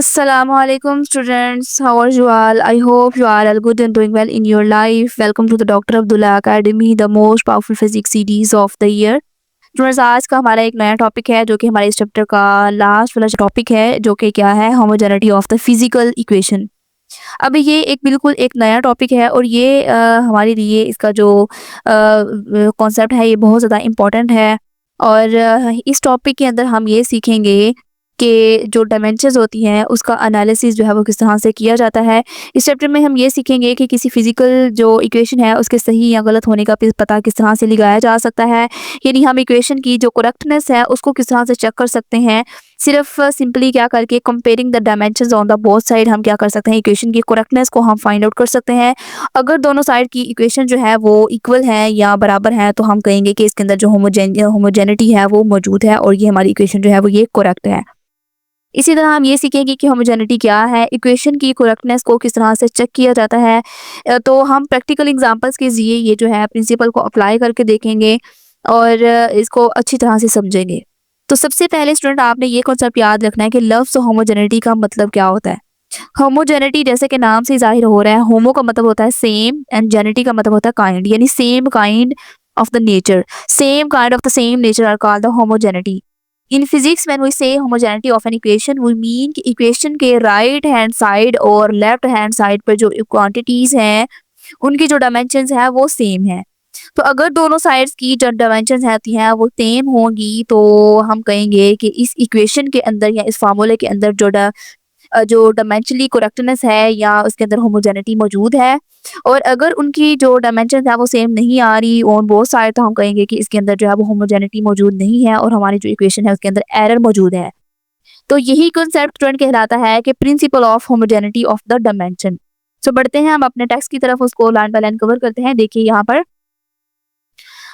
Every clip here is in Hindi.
Assalamualaikum students, how are you all? I hope you are all good and doing well in your life. Welcome to the Dr. Abdullah Academy, the most powerful physics series of the year. Students आज का हमारा एक नया टॉपिक है जो कि हमारे इस चैप्टर का लास्ट वाला टॉपिक है जो कि क्या है homogeneity of the physical equation. अब ये एक बिल्कुल एक नया टॉपिक है और ये हमारे लिए इसका जो कॉन्सेप्ट है ये बहुत ज़्यादा इम्पोर्टेंट है। और इस टॉपिक के अंदर हम ये सीखेंगे कि जो डायमेंशंस होती हैं उसका एनालिसिस जो है वो किस तरह से किया जाता है। इस चैप्टर में हम ये सीखेंगे कि किसी फिजिकल जो इक्वेशन है उसके सही या गलत होने का पता किस तरह से लगाया जा सकता है, यानी हम इक्वेशन की जो करेक्टनेस है उसको किस तरह से चेक कर सकते हैं। सिर्फ सिंपली क्या करके comparing the dimensions on the both side हम क्या कर सकते हैं, इक्वेशन की करेक्टनेस को हम फाइंड आउट कर सकते हैं। अगर दोनों साइड की इक्वेशन जो है वो इक्वल है या बराबर है तो हम कहेंगे कि इसके अंदर जो होमोजेनिटी है वो मौजूद है और ये हमारी इक्वेशन जो है वो ये करेक्ट है। इसी तरह हम ये सीखेंगे कि होमोजेनिटी क्या है, इक्वेशन की करेक्टनेस को किस तरह से चेक किया जाता है। तो हम प्रैक्टिकल एग्जांपल्स के ज़रिए ये जो है प्रिंसिपल को अप्लाई करके देखेंगे और इसको अच्छी तरह से समझेंगे। तो सबसे पहले स्टूडेंट आपने ये कॉन्सेप्ट याद रखना है कि लफ्ज़ होमोजेनिटी का मतलब क्या होता है। होमोजेनिटी जैसे कि नाम से ज़ाहिर हो रहा है, होमो का मतलब होता है सेम एंड जेनिटी का मतलब होता है काइंड, यानी same kind of the nature, same kind of the same nature are called the homogeneity. In physics when we say homogeneity of an equation we mean कि इक्वेशन के राइट हैंड साइड और लेफ्ट हैंड साइड पर जो क्वांटिटीज हैं उनकी जो डायमेंशंस है वो सेम है। तो अगर दोनों साइड्स की जो डायमेंशंस होती हैं वो सेम होंगी तो हम कहेंगे कि इस इक्वेशन के अंदर या इस फार्मूले के अंदर जो डायमेंशनली करेक्टनेस है या उसके अंदर होमोजेनिटी मौजूद है। और अगर उनकी जो डायमेंशन है वो सेम नहीं आ रही ऑन बोथ साइड तो हम कहेंगे कि इसके अंदर जो है वो होमोजेनिटी मौजूद नहीं है और हमारी जो इक्वेशन है उसके अंदर एरर मौजूद है। तो यही कॉन्सेप्ट स्टूडेंट कहलाता है कि principle of homogeneity of the dimension. So बढ़ते हैं हम अपने टेक्स्ट की तरफ, उसको लाइन बाय लाइन कवर करते हैं। देखिए यहाँ पर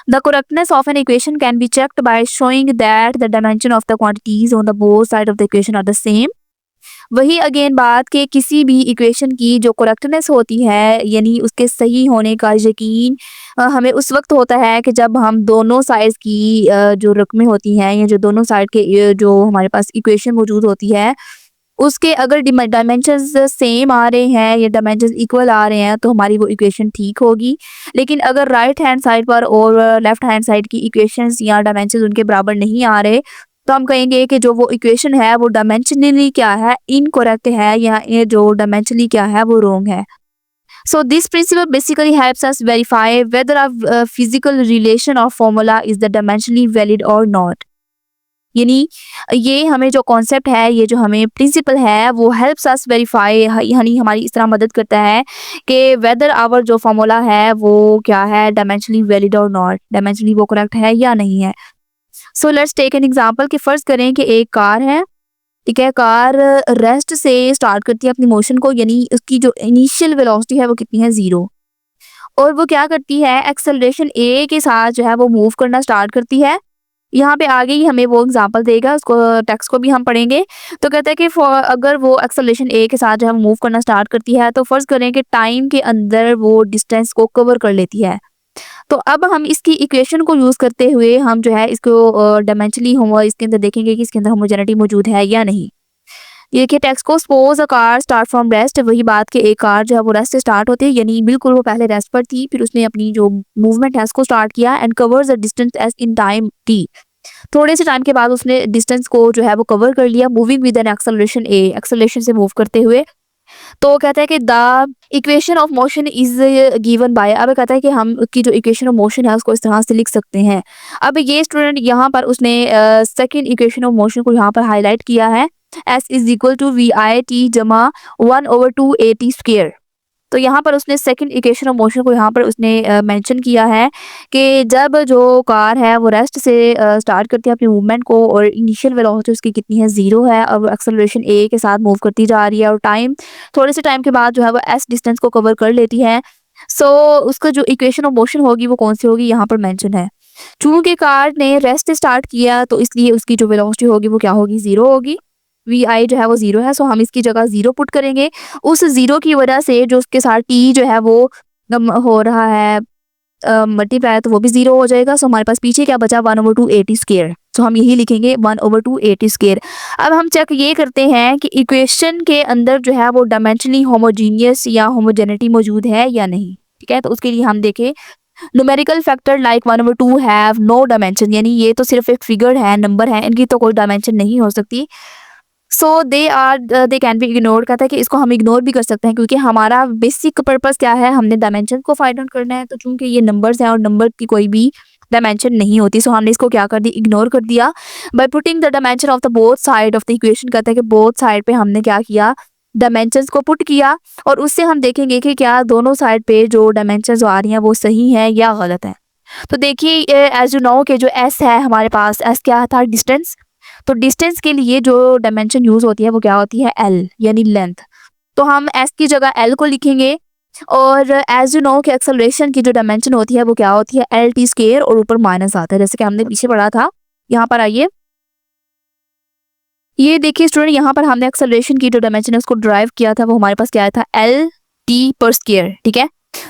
The correctness of an equation can be checked by showing that the dimension of the quantities on the both sides of the equation are the same. वही अगेन बात कि किसी भी इक्वेशन की जो करेक्टनेस होती है यानी उसके सही होने का यकीन हमें उस वक्त होता है कि जब हम दोनों साइड्स की जो रकमें होती हैं या जो दोनों साइड के जो हमारे पास इक्वेशन मौजूद होती है उसके अगर डायमेंशंस सेम आ रहे हैं या डायमेंशंस इक्वल आ रहे हैं तो हमारी वो इक्वेशन ठीक होगी। लेकिन अगर राइट हैंड साइड पर और लेफ्ट हैंड साइड की इक्वेशंस या डायमेंशंस उनके बराबर नहीं आ रहे तो हम कहेंगे कि जो वो इक्वेशन है वो डायमेंशनली क्या है, इनकरेक्ट है या ये जो डायमेंशनली क्या है वो रॉन्ग है। So this principle basically helps us verify whether a physical relation or formula is the dimensionally valid or not. यानी ये हमें जो कॉन्सेप्ट है, ये जो हमें प्रिंसिपल है वो हेल्प्स अस वेरीफाई, यानी हमारी इस तरह मदद करता है कि वेदर आवर जो फार्मूला है वो क्या है, डायमेंशनली वैलिड और नॉट, डायमेंशनली वो करेक्ट है या नहीं है। So let's take an example कि फर्ज करें कि एक कार है, ठीक है। कार रेस्ट से स्टार्ट करती है अपनी मोशन को, यानी उसकी जो इनिशियल वेलोसिटी है वो कितनी है, 0। और वो क्या करती है, एक्सेलरेशन ए के साथ जो है वो मूव करना स्टार्ट करती है। यहाँ पे आगे ही हमें वो एग्जांपल देगा, उसको टेक्स्ट को भी हम पढ़ेंगे। तो कहता है कि अगर वो एक्सेलरेशन ए के साथ जो है मूव करना स्टार्ट करती है तो फर्ज करें कि टाइम के अंदर वो डिस्टेंस को कवर कर लेती है। तो अब हम इसकी इक्वेशन को यूज़ करते हुए हम जो है इसको डायमेंशनली होमो इसके अंदर देखेंगे कि इसके अंदर होमोजेनिटी मौजूद है या नहीं। ये देखिए टेक्स्ट को, suppose a car start from rest, वही बात कि एक कार जो है वो रेस्ट से स्टार्ट होती है, यानी बिल्कुल वो पहले रेस्ट पर थी, फिर उसने अपनी जो मूवमेंट है उसको स्टार्ट किया and covers the distance S in time T. थोड़े से टाइम के बाद उसने डिस्टेंस को जो है वो कवर कर लिया, moving with an acceleration A, acceleration से मूव करते हुए। तो कहता है कि the equation of motion is given by, अब कहता है कि हम उसकी जो इक्वेशन ऑफ मोशन है उसको इस तरह से लिख सकते हैं। अब ये स्टूडेंट यहाँ पर उसने सेकंड इक्वेशन ऑफ मोशन को यहाँ पर हाईलाइट किया है, S is equal to V I T जमा 1/2 ए टी स्क्वेयर। तो यहाँ पर उसने सेकंड इक्वेशन ऑफ मोशन को यहाँ पर उसने मेंशन किया है कि जब जो कार है वो रेस्ट से स्टार्ट करती है अपनी मूवमेंट को और इनिशियल वेलोसिटी उसकी कितनी है, 0 है। अब एक्सेलरेशन ए के साथ मूव करती जा रही है और टाइम थोड़े से टाइम के बाद जो है वो एस डिस्टेंस को कवर कर लेती है। सो उसका जो इक्वेशन ऑफ मोशन होगी वो कौन सी होगी, यहाँ पर मेंशन है। चूंकि कार ने रेस्ट स्टार्ट किया तो इसलिए उसकी जो वेलोसिटी होगी वो क्या होगी, 0 होगी। वी आई जो है वो 0 है, सो हम इसकी जगह 0 पुट करेंगे। उस 0 की वजह से जो उसके साथ टी जो है वो हो रहा है, मल्टीप्लाई है तो वो भी 0 हो जाएगा। सो हमारे पास पीछे क्या बचा, 1/2 80 स्क्वायर। तो हम यही लिखेंगे 1/2 80 स्क्वायर। अब हम चेक ये करते हैं कि इक्वेशन के अंदर जो है वो डायमेंशनली होमोजीनियस या होमोजेनिटी मौजूद है या नहीं। ठीक है, तो उसके लिए हम देखें numerical factor like 1/2 have no dimension, यानी ये तो सिर्फ एक फिगर है, नंबर है, इनकी तो कोई डायमेंशन नहीं हो सकती। सो दे कैन बी इग्नोर्ड, कहता है कि इसको हम इग्नोर भी कर सकते हैं क्योंकि हमारा बेसिक पर्पस क्या है, हमने डायमेंशन को फाइंड आउट करना है। तो चूंकि ये नंबर्स हैं और नंबर की कोई भी डायमेंशन नहीं होती, सो हमने इसको क्या कर दिया, इग्नोर कर दिया by putting the dimension of the both side of the equation. कहता है कि बोथ साइड पे हमने क्या किया, डायमेंशंस को पुट किया और उससे हम देखेंगे कि क्या दोनों साइड पे जो डायमेंशंस आ रही हैं वो सही है या गलत है। तो देखिए एज यू नो कि जो एस है हमारे पास, एस क्या था, डिस्टेंस। तो डिस्टेंस के लिए जो डायमेंशन यूज होती है वो क्या होती है, एल यानी लेंथ। तो हम एस की जगह एल को लिखेंगे और एज यू नो कि एक्सेलरेशन की जो डायमेंशन होती है वो क्या होती है, एल टी स्क्वायर और ऊपर माइनस आता है, जैसे कि हमने पीछे पढ़ा था। यहाँ पर आइए, ये देखिए स्टूडेंट, यहाँ पर हमने एक्सेलरेशन की जो डायमेंशन है उसको ड्राइव किया था, वो हमारे पास क्या आया था, एल टी पर स्क्वायर। ठीक है,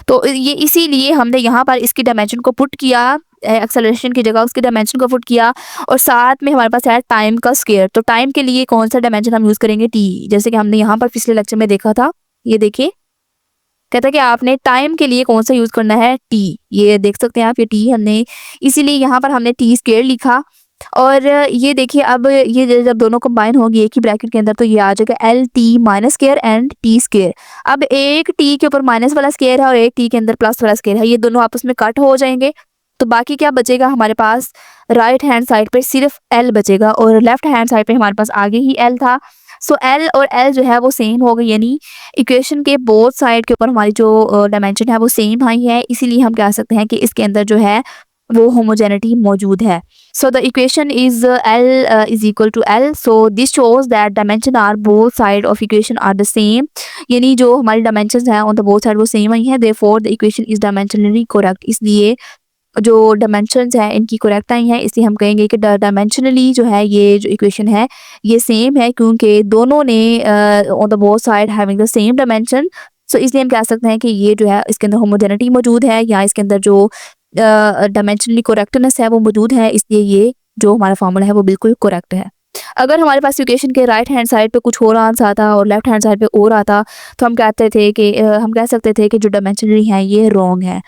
तो ये इसीलिए हमने यहाँ पर इसकी डायमेंशन को पुट किया, एक्सेलरेशन की जगह उसकी डायमेंशन को पुट किया और साथ में हमारे पास है टाइम का स्क्वायर। तो टाइम के लिए कौन सा डायमेंशन हम यूज करेंगे, टी, जैसे कि हमने यहाँ पर पिछले लेक्चर में देखा था। ये देखिए, कहता है कि आपने टाइम के लिए कौन सा यूज करना है, टी। ये देख सकते हैं आप, ये टी हमने, इसीलिए यहाँ पर हमने टी स्क्वायर लिखा। और ये देखिए, अब ये जब दोनों कंबाइन होगी एक ही ब्रैकेट के अंदर तो ये आ जाएगा L T minus square and T square. अब एक टी के ऊपर माइनस वाला स्क्वायर है और एक टी के अंदर प्लस वाला स्क्वायर है, ये दोनों आपस में कट हो जाएंगे। तो बाकी क्या बचेगा हमारे पास, राइट हैंड साइड पे सिर्फ एल बचेगा और लेफ्ट हैंड साइड पे हमारे पास आगे ही एल था। सो एल और एल जो है वो सेम हो गई, यानी इक्वेशन के बोथ साइड के ऊपर हमारी जो डायमेंशन है वो सेम आई है, इसीलिए हम कह सकते हैं कि इसके अंदर जो है वो होमोजेनिटी मौजूद है। So the equation is L is equal to L. So this shows that dimension are both side of equation are the same, यानी जो हमारी डायमेंशंस हैं ऑन द बोथ साइड वो सेम आई हैं, therefore the equation is dimensionally correct. इसलिए जो डायमेंशंस हैं इनकी करेक्ट आई हैं, इसलिए हम कहेंगे कि डायमेंशनली जो है ये जो इक्वेशन है ये सेम है क्योंकि दोनों ने on the both side having the same dimension. So इसलिए हम कह सकते हैं कि ये जो है इसके अंदर होमोजेनिटी मौजूद है या इसके अंदर जो डायमेंशनली करेक्टनेस है वो मौजूद है, इसलिए ये जो हमारा फॉर्मूला है वो बिल्कुल करेक्ट है। अगर हमारे पास इक्वेशन के राइट हैंड साइड पे कुछ और आंसर आता और लेफ्ट हैंड साइड पे और आता तो हम कहते थे कि हम कह सकते थे कि जो डायमेंशनली है ये रॉन्ग है।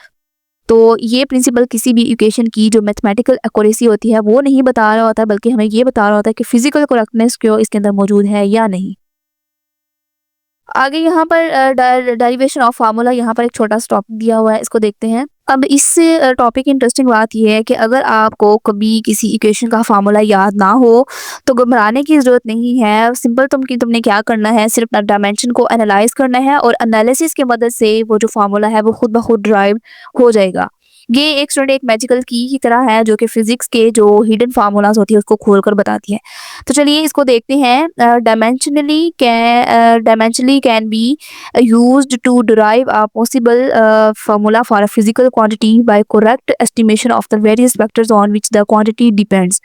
तो ये प्रिंसिपल किसी भी इक्वेशन की जो मैथमेटिकल एक्यूरेसी होती है वो नहीं बता रहा होता, बल्कि हमें ये बता रहा होता है कि फिजिकल करेक्टनेस क्यों इसके अंदर मौजूद है या नहीं। आगे यहाँ पर डेरिवेशन ऑफ फार्मूला, यहाँ पर एक छोटा सा टॉपिक दिया हुआ है, इसको देखते हैं। अब इस टॉपिक की इंटरेस्टिंग बात यह है कि अगर आपको कभी किसी इक्वेशन का फार्मूला याद ना हो तो घबराने की ज़रूरत नहीं है। सिंपल तुमने क्या करना है, सिर्फ डायमेंशन को एनालाइज करना है और एनालिसिस की मदद से वो जो फार्मूला है वो खुद ब खुद ड्राइव हो जाएगा। ये एक स्टूडेंट एक मैजिकल की तरह है जो कि फिजिक्स के जो हिडन फार्मूलाज होती है उसको खोलकर बताती है। तो चलिए इसको देखते हैं। Dimensionally can be used to derive a possible formula for a physical quantity by correct estimation of the various factors on which the quantity depends।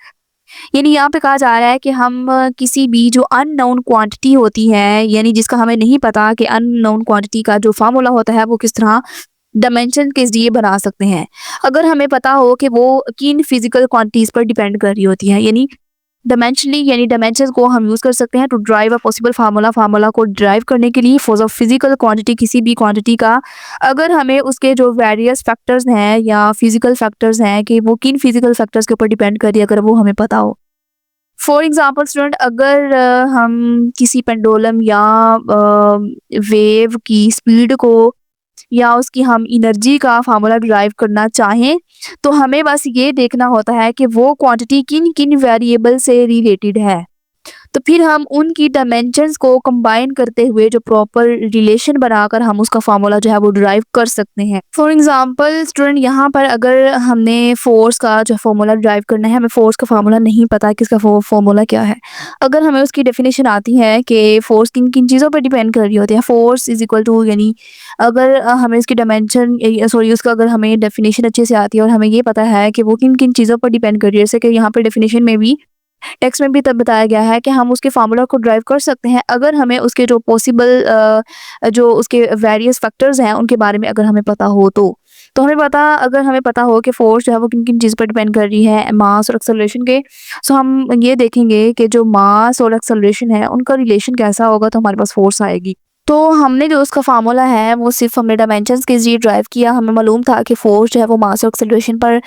यानी यहाँ पे कहा जा रहा है कि हम किसी भी जो अननोन क्वांटिटी होती है, यानी जिसका हमें नहीं पता कि अननोन क्वांटिटी का जो फार्मूला होता है वो किस तरह डायमेंशन के जरिए बना सकते हैं। अगर हमें पता हो कि वो किन फिजिकल क्वांटिटीज पर डिपेंड कर रही होती है, यानी डायमेंशनली यानी डायमेंशंस को हम यूज़ कर सकते हैं to derive a possible formula को ड्राइव करने के लिए फॉर अ फिजिकल क्वांटिटी, किसी भी क्वांटिटी का। अगर हमें उसके जो वेरियस फैक्टर्स हैं या फिजिकल फैक्टर्स हैं कि वो किन फिजिकल फैक्टर्स के ऊपर डिपेंड कर रही है, अगर वो हमें पता हो। फॉर एग्जाम्पल स्टूडेंट, अगर हम किसी पेंडुलम या वेव की स्पीड को या उसकी हम एनर्जी का फार्मूला डिराइव करना चाहें तो हमें बस ये देखना होता है कि वो क्वांटिटी किन किन वेरिएबल से रिलेटेड है। तो फिर हम उनकी डायमेंशंस को कंबाइन करते हुए जो प्रॉपर रिलेशन बनाकर हम उसका फार्मूला जो है वो डिराइव कर सकते हैं। फॉर एग्जांपल स्टूडेंट, यहाँ पर अगर हमने फोर्स का जो फार्मूला डिराइव करना है, हमें फोर्स का फार्मूला नहीं पता कि इसका फार्मूला क्या है। अगर हमें उसकी डेफिनेशन आती है कि फोर्स किन किन चीज़ों पर डिपेंड कर रही होती है, फोर्स इज इक्वल टू, यानी अगर हमें इसकी डायमेंशन सॉरी उसका अगर हमें डेफिनेशन अच्छे से आती है और हमें ये पता है कि वो किन किन चीज़ों पर डिपेंड कर रही है, जैसे कि यहाँ पर डेफिनेशन में भी टेक्स्ट में भी तब बताया गया है कि हम उसके फार्मूला को ड्राइव कर सकते हैं अगर हमें उसके जो पॉसिबल जो उसके वेरियस फैक्टर्स हैं उनके बारे में अगर हमें पता हो तो तो अगर हमें पता हो कि फ़ोर्स जो है वो किन-किन चीज़ पर डिपेंड कर रही है, मास और एक्सेलरेशन के, सो हम ये देखेंगे कि जो मास और एक्सेलरेशन है उनका रिलेशन कैसा होगा तो हमारे पास फ़ोर्स आएगी। तो हमने जो उसका फ़ॉर्मूला है वो सिर्फ़ हमने डायमेंशंस के ज़रिए ड्राइव किया। हमें मालूम था कि फ़ोर्स जो है वो मास और एक्सेलरेशन पर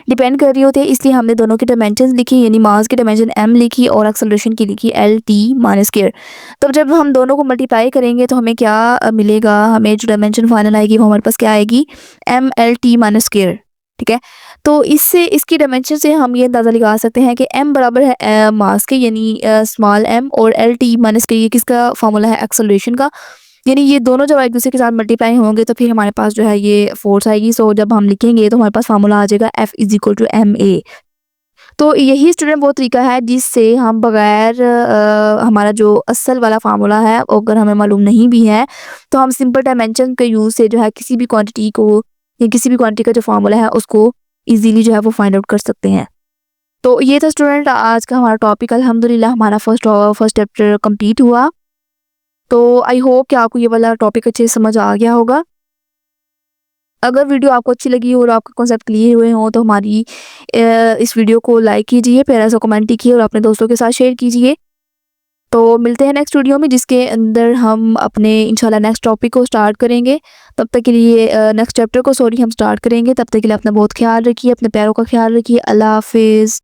डिपेंड कर रही होती है, इसलिए हमने दोनों की डायमेंशंस लिखी, यानी मास की डायमेंशन m लिखी और एक्सेलरेशन की लिखी LT माइनस स्क्वायर। तब जब हम दोनों को मल्टीप्लाई करेंगे तो हमें क्या मिलेगा, हमें जो डायमेंशन फाइनल आएगी वो हमारे पास क्या आएगी, MLT माइनस स्क्वायर। ठीक है? तो इससे इसकी डायमेंशन से हम ये अंदाज़ा लगा सकते हैं कि m बराबर है मास के, यानी स्मॉल m, और LT माइनस के ये किसका फ़ॉर्मूला है, एक्सेलरेशन का। यानी ये दोनों जब एक दूसरे के साथ मल्टीप्लाई होंगे तो फिर हमारे पास जो है ये फ़ोर्स आएगी। सो जब हम लिखेंगे तो हमारे पास फ़ॉर्मूला आ जाएगा F is equal to ma। तो यही स्टूडेंट वो तरीका है जिससे हम बगैर हमारा जो असल वाला फ़ॉर्मूला है अगर हमें मालूम नहीं भी है तो हम सिंपल डायमेंशन के यूज़ से जो है किसी भी क्वांटिटी को या किसी भी क्वांटिटी का जो फ़ॉर्मूला है उसको ईज़िली जो है वो फाइंड आउट कर सकते हैं। तो ये था स्टूडेंट आज का हमारा टॉपिक। अल्हम्दुलिल्लाह हमारा फर्स्ट चैप्टर कंप्लीट हुआ। तो आई होप कि आपको ये वाला टॉपिक अच्छे से समझ आ गया होगा। अगर वीडियो आपको अच्छी लगी और आपके कॉन्सेप्ट क्लियर हुए हों तो हमारी इस वीडियो को लाइक कीजिए, प्यारा सा कमेंट कीजिए और अपने दोस्तों के साथ शेयर कीजिए। तो मिलते हैं नेक्स्ट वीडियो में जिसके अंदर हम अपने इंशाल्लाह नेक्स्ट टॉपिक को स्टार्ट करेंगे। तब तक के लिए नेक्स्ट चैप्टर को हम स्टार्ट करेंगे। तब तक के लिए अपना बहुत ख्याल रखिए, अपने प्यारों का ख्याल रखिए। अल्लाह हाफ़िज़।